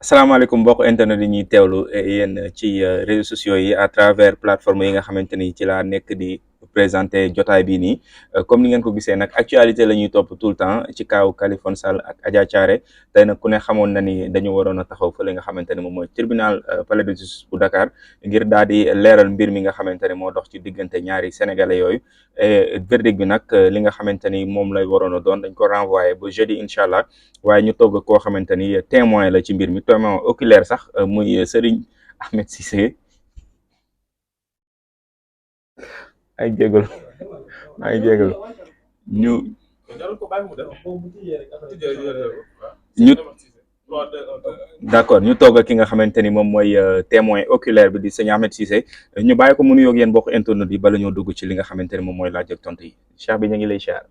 asalaamaaleykum mbokk internet yi ñuy teewlu yéen ci réseaux sociaux yi à travers plateforme yi nga xamante ni ci laa nekk di présenté jotaay bii nii comme ni ngeen ko gisee nag actualité la ñuy topp tout le temps ci kaaw Khaliphone Sall ak Adja Thiaré tey nag ku ne xamoon na ni dañu waroon a taxaw fële nga xamante ne moom mooy tribunal palais de justice bu Dakar ngir daal di leeral mbir mi nga xamante ne moo dox ci diggante ñaari sénégalais yooyu verdict bi nag li nga xamante ni moom lay waroon a doon dañ ko renvoyé ba jeudi incha allah waaye ñu togg koo xamante ni témoin la ci mbir mi témoin oculaire sax muy Serigne Ahmed Cissé ay jégalu ay jégalu ñu ñu d'accord ñu togg ki nga xamante ni moom mooy témoin oculaire bi di sëñ Ahmed Cissé ñu bàyyi ko mu nuyoog yéen bokk internet yi bala ñoo dugg ci li nga xamante ni moom mooy laaj ak tontu yi Cheikh bi ñu ngi lay siyaar.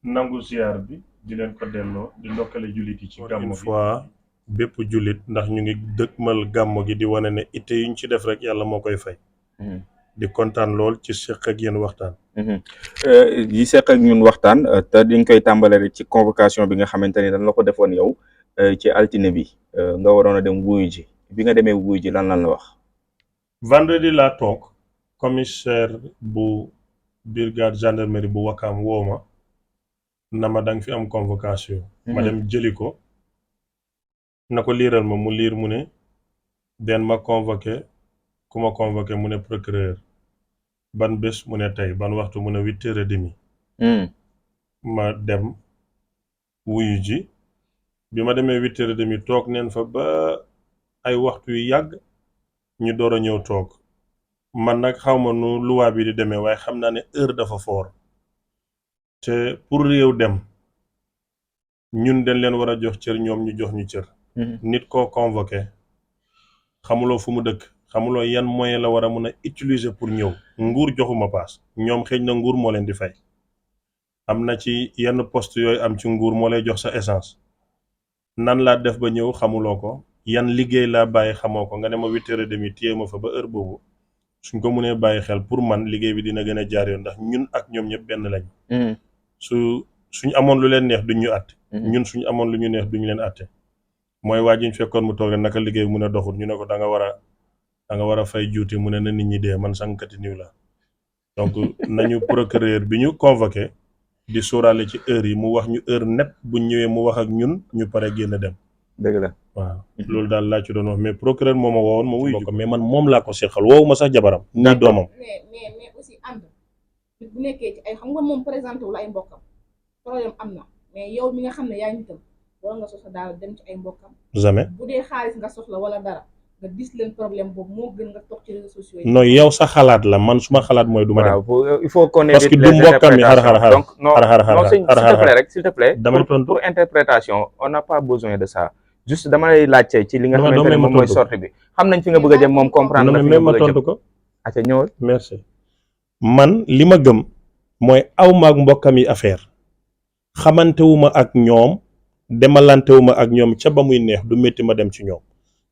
nangu ziar bi di leen ko delloo di ndokkale jullit yi ci gàmmo gi fois bépp jullit ndax ñu ngi dëkkmal gàmmo gi di wane ne itte yuñ ci def rek yàlla moo koy fay. di kontaan lool ci seq ak yéen waxtaan. yi seq ak ñun waxtaan te dañ koy tàmbale rek ci convocation bi nga xamante ni dañ la ko defoon yow ci altine bi nga waroon a dem wuyu ji bi nga demee wuyu ji lan la wax. vendredi laa toog commissaire bu brigade gendarmerie bu Wakaam woo ma na ma danga fi am convocation. ma dem jëli ko na ko liiral ma mu liir mu ne den ma convoqué ku ma convoqué mu ne procureur ban bés mu ne tey ban waxtu mu ne 8h30. ma dem wuyu ji bi ma demee 8h30 toog neen fa ba ay waxtu yu yàgg ñu door a ñëw toog man nag xaw ma nu luwaa bi di demee waaye xam naa ne heure dafa foor te pour réew dem ñun dañ leen war a jox cër ñoom ñu jox ñu cër. nit koo convoqué xamuloo fu mu dëkk xamuloo yan moyen la war a mun a utiliser pour ñëw nguur joxuma paas ñoom xëy na nguur moo leen di fay am na ci yenn poste yooyu am ci nguur moo lay jox sa essence nan laa def ba ñëw xamuloo ko yan liggéey laa bàyyi xamoo ko nga ne ma 8h30 téye ma fa ba heure boobu suñ ko mënee bàyyi xel pour man liggéey bi dina gën a jaar yoon ndax ñun ak ñoom ñëpp benn lañ. suñ amoon lu leen neex duñ ñu àtte. ñun suñ amoon lu ñu neex duñ leen àtte mooy waa ji ñu fekkoon mu toog rek naka liggéey bi mun a doxul ñu ne ko da nga war a fay juuti mu ne na nit ñi dee man sànkati niw la donc nañu procureur bi ñu convoqué di sóoraale ci heure yi mu wax ñu heure net buñ ñëwee mu wax ak ñun ñu pare génn dem. dëgg la waaw loolu daal laa ci doon wax mais procureur moo ma woowoon ma wuyu ko mais man moom laa ko seqal woowu ma sax jabaram. nii doomam. mais aussi ànd bu nekkee ci ay xam nga moom présenté wu la ay mbokkam problème am na mais yow mi nga xam ne yaa ngi nitam wala nga soxla daal dem ci ay mbokkam. jamais bu dee xaalis nga soxla wala dara nga gis leen problème boobu moo gën nga toog ci réseaux sociaux yi. non yow sa xalaat la man suma xalaat mooy du ma dem. il faut qu'on parce que du mbokkam yi xar donc non s'il te plaît rek s'il te plaît. damay tontu pour interprétation on n'a pas besoin de ça. juste dama lay laajte ci li nga xamante ne moom mooy sortie bi xam nañ fi nga bëgg a jëm moom comprendre na fi nga bëgg a jëm tontu ko. aca ñëwal. merci man li ma gëm mooy aw ma ak mbokkam yi affaire xamantewuma ak ñoom demalantewuma ak ñoom ca ba muy neex du métti ma dem ci ñoom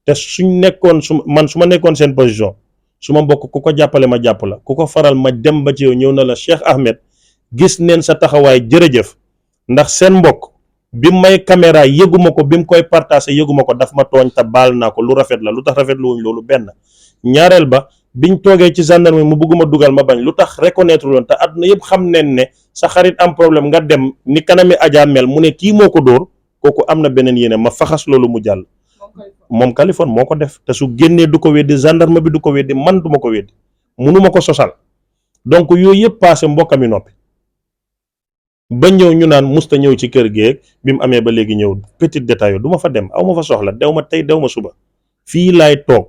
te suñ nekkoon su ma nekkoon seen position su ma mbokk ku ko jàppale ma jàpp la ku ko faral ma dem ba ci yow ñëw na la Cheikh Ahmed gis neen sa taxawaay jërëjëf ndax seen mbokk bi may caméra yëguma ko bi mu koy partagé yëguma ko daf ma tooñ te baal naa ko lu rafet la lu tax rafet lu wuñ loolu benn ñaareel ba biñ toogee ci gendarmerie mu bëgguma dugal ma bañ lu tax reconnaître loon te àdduna yëpp xam neen ne sa xarit am problème nga dem ni kanami Adja mel mu ne kii moo ko dóor kooku am na beneen yéene ma faxas loolu mu jàll moom Khaliphone moo ko def te su génnee du ko weddi gendarme bi du ko weddi man duma ko weddi munuma ko sosal donc yooyu yëpp passé mbokkami noppi ba ñëw ñu naan musta ñëw ci kër geeg bi mu amee ba léegi ñëw petit détail du ma fa dem aw ma fa soxla dew ma tey dew ma suba fii laay toog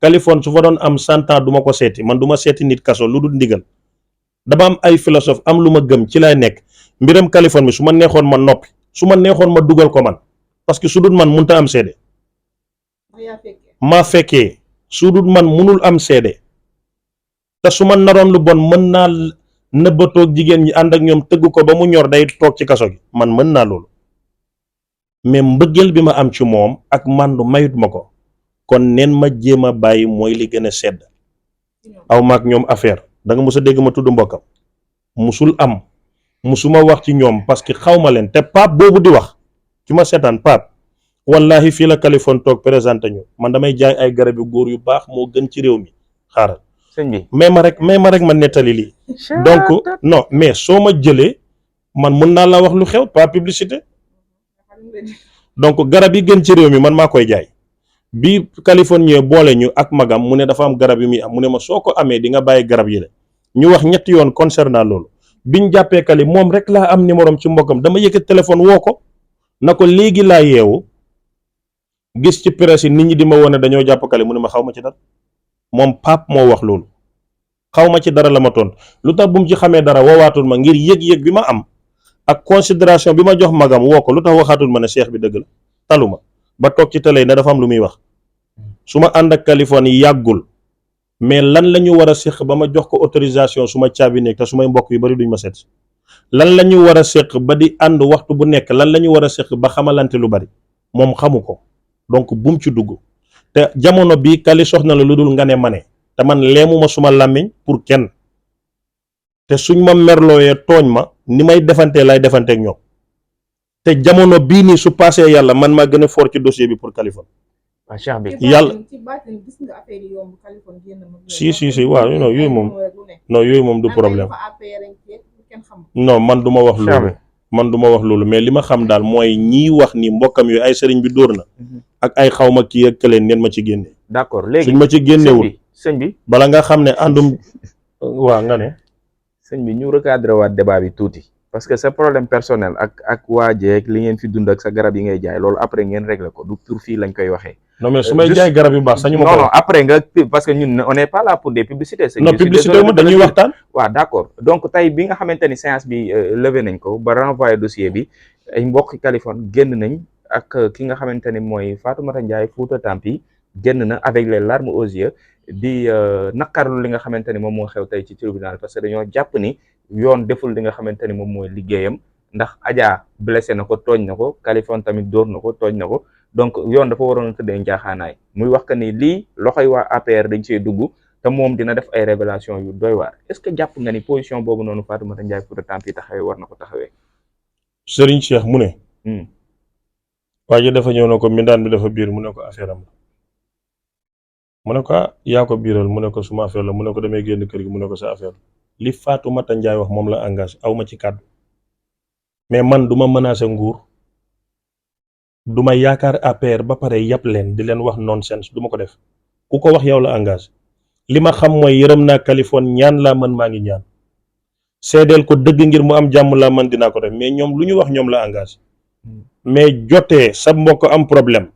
Khaliphone su fa doon am 100 ans du ma ko seeti man du ma seeti nit kaso lu dul ndigal dama am ay philosophe am lu ma gëm ci laay nekk mbiram Khaliphone bi su ma neexoon ma noppi su ma neexoon ma dugal ko man parce que su dul man munta am seede maa fekkee su dul man munul am seede te su ma naroon lu bon mën naa nëbbatoog jigéen ñi ànd ak ñoom tëgg ko ba mu ñor day toog ci kaso gi man mën naa loolu mais mbëggeel bi ma am ci moom ak màndu mayut ma ko kon neen ma jéem a bàyyi mooy li gën a sedd aw maak ñoom affaire da nga mës a dégg ma tudd mbokkam musul am musuma wax ci ñoom parce que xaw ma leen te Pape boobu di wax ci ma seetaan Pape wallahi fii la Kaliphone toog présenté ñu man damay jaay ay garab yu góor yu baax moo gën ci réew mi xaaral sëñ bi may ma rek ma nettali lii donc non mais soo ma jëlee man mën naa la wax lu xew pas publicité donc garab yi gën ci réew mi man maa koy jaay bi Kaliphone ñëwee boole ñu ak magam mu ne dafa am garab yu muy am mu ne ma soo ko amee di nga bàyyi garab yi la ñu wax ñetti yoon concernant loolu biñ jàppee Kali moom rek laa am numéro ci mbokkam dama yëkkat téléphone woo ko na ko léegi laa yeewu gis ci presse yi nit ñi di ma wone dañoo jàpp Kali mu ne ma xaw ma ci dara moom Pape moo wax loolu xaw ma ci dara la ma toon lu tax bu mu ci xamee dara woowaatul ma ngir yëg-yëg bi ma am ak considération bi ma jox magam woo ko lu tax waxaatul ma ne cheikh bi dëgg la taluma ba toog ci télé ne dafa am lu muy wax su ma ànd ak Kaliphone yi yàggul mais lan la ñu war a séq ba ma jox ko autorisation su ma caabi nekk te su may mbokk yu bari duñ ma seet lan la ñu war a séq ba di ànd waxtu bu nekk lan la ñu war a séq ba xamalante lu bari moom xamu ko donc bum ci dugg te jamono bii Kali soxna la lu dul nga ne ma ne te man leemuma suma làmmiñ pour kenn te suñ ma merlooyee tooñ ma ni may defantee lay defanteek ñoom te jamono bii nii su paasee yàlla man maa gën a fort ci dossier bi pour Kaliphone waa cheikh bi yàlla ci baatin gis nga affaire yi yomb Kaliphone génn ma si waaw non yooyu moom du problème non man du ma wax loolu mais li ma xam daal mooy ñii wax ni mbokkam yooyu ay sëriñ bi dóor na ak ay xawma kii ak këleen neen ma ci génne d'accord léegi suñ ma ci génnewul sëñ bi bala nga xam ne àndum waaw nga ne sëñ bi ñu recadré waat débat bi tuuti parce que sa problème personnel ak waajeeg li ngeen fi dund ak sa garab yi ngay jaay loolu après ngeen réglé ko du pour fii lañ koy waxee non mais su may jaay garab yu baax sañu ma ko non après nga parce que ñun on n'est pas là pour des publicités non publicité mu dañuy waxtaan waaw d'accord donc tey bi nga xamante ni séance bi levé nañ ko ba renvoyé dossier bi ay mbokki Kaliphone génn nañ ak ki nga xamante ni mooy Fatoumata Ndiaye Fouta Tampi génn na avec les larmes aux yeux di naqarlu li nga xamante ni moom moo xew tey ci tribunal parce que dañoo jàpp ni yoon deful li nga xamante ni moom mooy liggéeyam ndax Adja blessé na ko tooñ na ko Kaliphone tamit dóor na ko tooñ na ko donc yoon dafa waroon a tëddee njaaxaanaay muy wax que ni lii loxoy waa APR dañ see dugg te moom dina def ay révélation yu doy waar est-ce que jàpp nga ni position boobu noonu Fatoumata Ndiaye Fouta Tampi taxawee war na ko taxawee Serigne Cheikh mu ne waa ji dafa ñëw na ko mindaan bi dafa biir mu ne ko affaire am la mu ne ko yaa ko biiral mu ne ko suma affaire la mu ne ko damay génn kër gi mu ne ko sa affaire li Fatoumata Ndiaye wax moom la engagé aw ma ci kàddu mais man du ma menacé nguur du ma yaakaar APR ba pare yàpp leen di leen wax nonsense du ma ko def ku ko wax yow la engagé li ma xam mooy yërëm naa Kaliphone ñaan laa mën maa ngi ñaan seedeel ko dëgg ngir mu am jàmm laa mën dinaa ko def mais ñoom lu ñu wax ñoom la engagé mais jotee sa mbokk am problème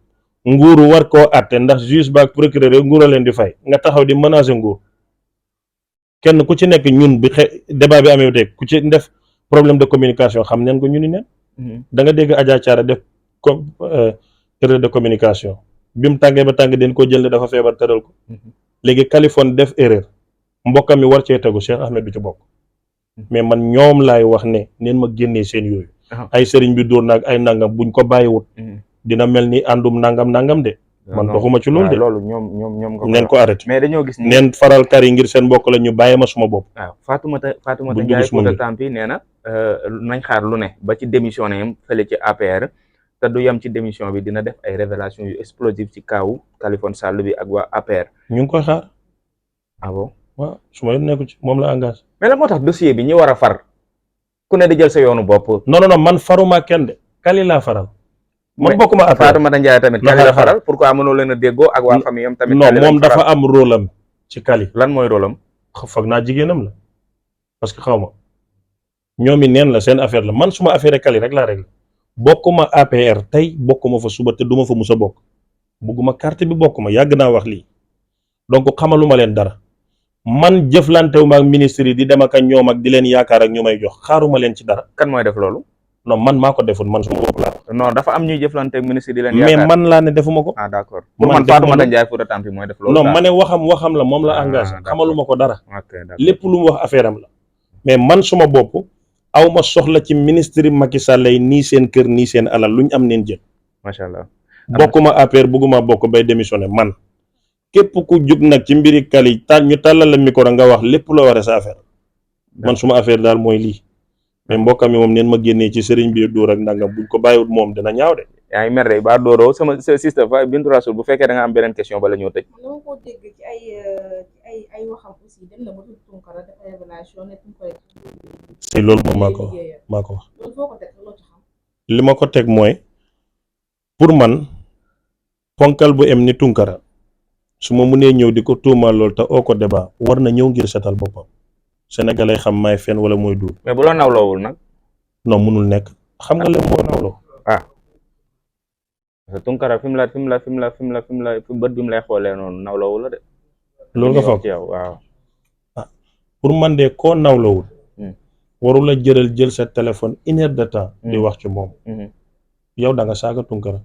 nguuru war koo àtte ndax juge ba ak procureur yi nguur a leen di fay nga taxaw di menacer nguur kenn ku ci nekk ñun bi débat bi amee teg ku ci def problème de communication xam neen ko ñu ni neen da nga dégg Adja Thiara def erreur de communication bi mu tàngee ba tàng den ko jël dafa feebar tëral ko léegi Kaliphone def erreur mbokkam mi war cee tegu Cheikh Ahmed du ci bokk mais man ñoom laay wax ne neen ma génnee seen yooyu ay sëriñ bi dóor naag ay nangam buñ ko bàyyiwut dina mel ni àndum nangam de man doxuma ci loolu de loolu ñoom neen ko arrêté mais dañoo gis neen faral kar yi ngir seen mbokk la ñu bàyyi ma suma bopp waaw Fatoumata Ndiaye Fouta Tampi nee na nañ xaar lu ne ba ci démissionné yam fële ci APR te du yem ci démission bi dina def ay révélation yu explosive ci kaawu Kaliphone Sall bi ak waa APR ñu ngi koy xaar ah bon waaw su ma yoon nekku ci moom la engagé mais la moo tax dossier bi ñi war a far ku ne di jël sa yoonu bopp non man faruma kenn de Kali laa faral man bokkuma APR Fatoumata Ndiaye tamit Kali la faral pourquoi mënoo leen a déggoo ak waa famille am tamit non moom dafa am rôle am ci Kali lan mooy rôle am foog naa jigéenam la parce que xaw ma ñoom i neen la seen affaire la man suma affaire Kali rek laa réglé bokkuma APR tey bokkuma fa suba te duma fa musa bokk bugguma carte bi bokkuma yàgg naa wax lii donc xamaluma leen dara man jëflantewuma ak ministre yi di dem ak ñoom ak di leen yaakaar ak ñu may jox xaaruma leen ci dara. kan mooy def loolu. non man maa ko deful man suma bopp laa. non dafa am ñuy jëflante ak ministre di leen yaakaar mais man laa ne defuma ko. ah d'accord pour man Fatoumata Ndiaye Fouta Tampi mooy def loolu. non ma ne waxam la moom la engagé xamaluma ko dara. lépp lu mu wax affaire am la mais man suma bopp aw ma soxla ci ministre Macky Sall yi nii seen kër nii seen alal lu ñu am neen jël. macha allah bokkuma APR bugguma bokk bay démissionné man képp ku jug nag ci mbiri Kali ñu tàllal la micro nga wax lépp loo waree sa affaire man suma affaire daal mooy lii mais mbokkam mi moom neen ma génnee ci sëriñ bi dóor ak nangam buñ ko bàyyiwut moom dina ñaaw de. yaa ngi mer de ba dooroo sama sister fa Bintu Rasul bu fekkee da nga am beneen question bala ñoo tëj. man dama ko dégg ci ay waxam aussi dem na ba tudd Tunkara def révélation ne Tunkara si loolu moom maa ko wax loolu foo ko teg loo ci xam. li ma ko teg mooy pour man ponkal bu em ni Tunkara su ma mënee ñëw di ko tuumaal loolu te oo ko débat war na ñëw ngir setal boppam sénégalais xam maay fen wala mooy duul. mais bu la nawloowul nag. non mënul nekk xam nga leen moo nawloo. parce que Tunkara fi mu la bët bi mu lay xoolee noonu nawloowu la de. loolu nga foog ci yow waaw. pour man de koo nawlawul warul a jël sa téléphone 1 heure de temps di wax ci moom. yow da nga saaga Tunkara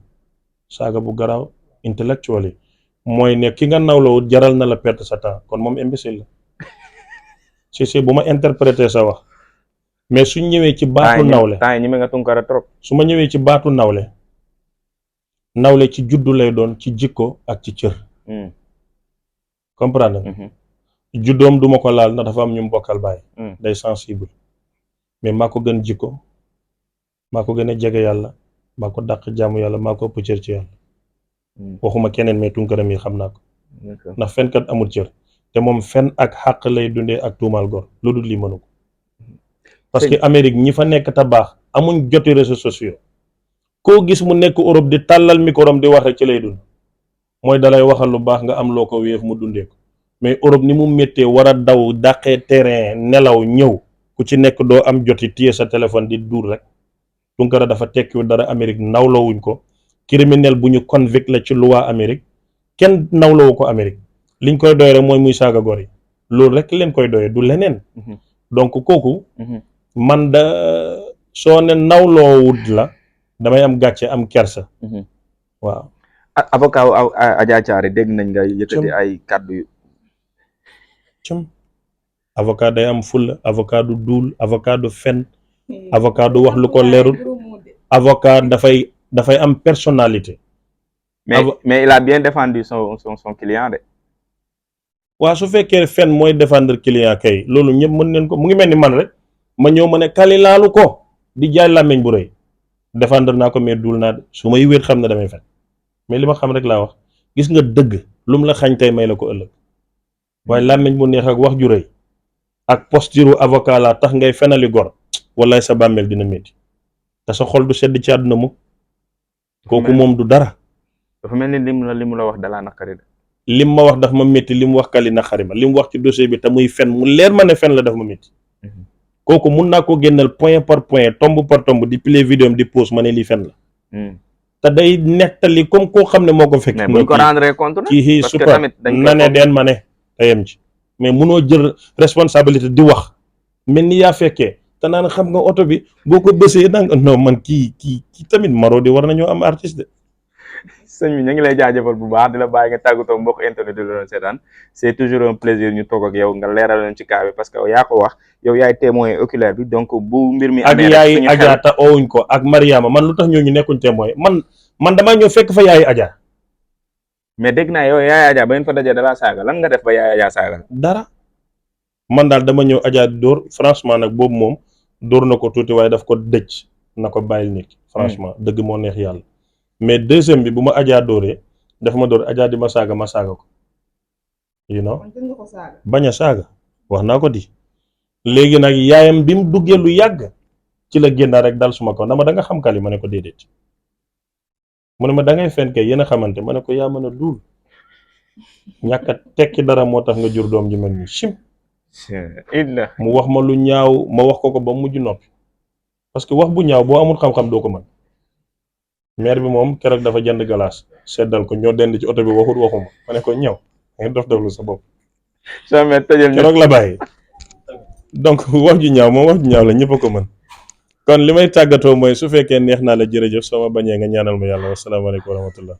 saaga bu garaaw intellectually mooy ne ki nga nawlawul jaral na la perte sa temps kon moom imbécile la si bu ma interpréter sa wax mais suñ ñëwee ci baatu nawle temps yi ñeme nga Tunkara trop. su ma ñëwee ci baatu nawle ci juddu lay doon ci jikko ak ci cër. comprendre nga. juddoom duma ko laal ndax dafa am ñu mu bokkal baay. day sensible mais maa ko gën jikko maa ko gën a jege yàlla maa ko dàq jaamu yàlla maa ko ëpp cër ci yàlla. waxuma keneen mais Tunkara mi xam naa ko. ndax fenkat amul cër te moom fen ak xàq lay dundee ak tuumaal gor lu dul lii mënu ko. parce que Amérique ñi fa nekk te baax amuñ joti réseaux sociaux koo gis mu nekk Europe di tàllal micro di wax rek ci lay dund mooy dalay waxal lu baax nga am loo ko wéef mu dundee ko mais Europe ni mu méttee war a daw dàqee terrain nelaw ñëw ku ci nekk doo am joti téye sa téléphone di duur rek. Tunkara dafa tekkiwul dara Amérique nawlawuñ ko criminel bu ñu convict la ci loi Amérique kenn nawlawu ko Amérique liñ koy doy rek mooy muy saaga gor yi loolu rek leen koy doyee du leneen. donc kooku. man da soo ne nawloowut la damay am gàcce am kersa. waaw. avocat wu Adja Thiaré dégg nañ nga yëkkati ay kàddu yu. avocat day am fulla avocat du duul avocat du fen avocat du wax lu ko leerul avocat dafay am personnalité. mais il a bien défendu son client de. waaw su fekkee fen mooy défendre client kay loolu ñëpp mën neen ko mu ngi mel ni man rek ma ñëw ma ne kali laalu ko di jaay làmmiñ bu rëy défendre naa ko mais duul naa su may wéet xam ne damay fen mais li ma xam rek laa wax gis nga dëgg lu mu la xañ tey may la ko ëllëg waaye làmmiñ bu neex ak wax ju rëy ak posture avocat la tax ngay fenali gor wallaay sa bàmmeel dina métti te sa xol du sedd ci àdduna mu kooku moom du dara. dafa mel ni li mu la wax dalaa naqari de. lim ma wax daf ma métti li mu wax kali naqari ma li mu wax ci dossier bi te muy fen mu leer ma ne fen la daf ma métti. kooku mun naa ko génnal point par point tombe par tombe di play vidéo di pause ma ne lii fen la. te day nettali comme koo xam ne moo ko fekk. mais buñ ko rendre compte nag kii parce que super tamit dañ na ne deen ma ne tayem ci mais munoo jël responsabilité di wax mel ni yaa fekkee te naan xam nga oto bi boo ko bësee danga non man kii tamit maro di war nañoo am artiste de. sëñ bi ñu ngi lay jaajëfal bu baax di la bàyyi nga tàggatoo mbokk internet di la doon seetaan c'est toujours un plaisir ñu toog ak yow nga leeral leen ci cas bi parce que yaa ko wax yow yaay témoin oculaire bi donc bu mbir mi amee ak yaayi Adja te oowuñ ko ak Mariama man lu tax ñooñu nekkuñ témoin man damaa ñëw fekk fa yaayi Adja. mais dégg naa yow yaayi Adja ba ngeen fa dajee dalaa saaga lan nga def ba yaayi Adja saaga dara man daal dama ñëw Adja di dóor franchement nag boobu moom dóor na ko tuuti waaye daf ko dëcc na ko bàyyil nit franchement dëgg moo neex yàlla mais deuxième bi bu ma Adja dóoree dafa ma dóor Adja di ma saaga ko you know bañ a saaga wax naa ko di léegi nag yaayam bi mu duggee lu yàgg ci la génn rek dal suma ko dama da nga xam kali ma ne ko déedéet mu ne ma da ngay fen kay yéen a xamante ma ne ko yaa mën a duul ñàkk a tekki dara moo tax nga jur doom ji mel ni sim mu wax ma lu ñaaw ma wax ko ba mujj noppi parce que wax bu ñaaw boo amul xam-xam doo ko mën maire bi moom keroog dafa jënd galaas seddal ko ñoo dend ci oto bi waxuma ma ne ko ñëw ngeen doflu sa bopp keroog la bàyyi donc wax ju ñaaw moom wax ju ñaaw la ñëpp a ko mën kon li may tàggatoo mooy su fekkee neex naa la jërëjëf soo ma bañee nga ñaanal ma yàlla wasalaamaaleykum wa rahmatullah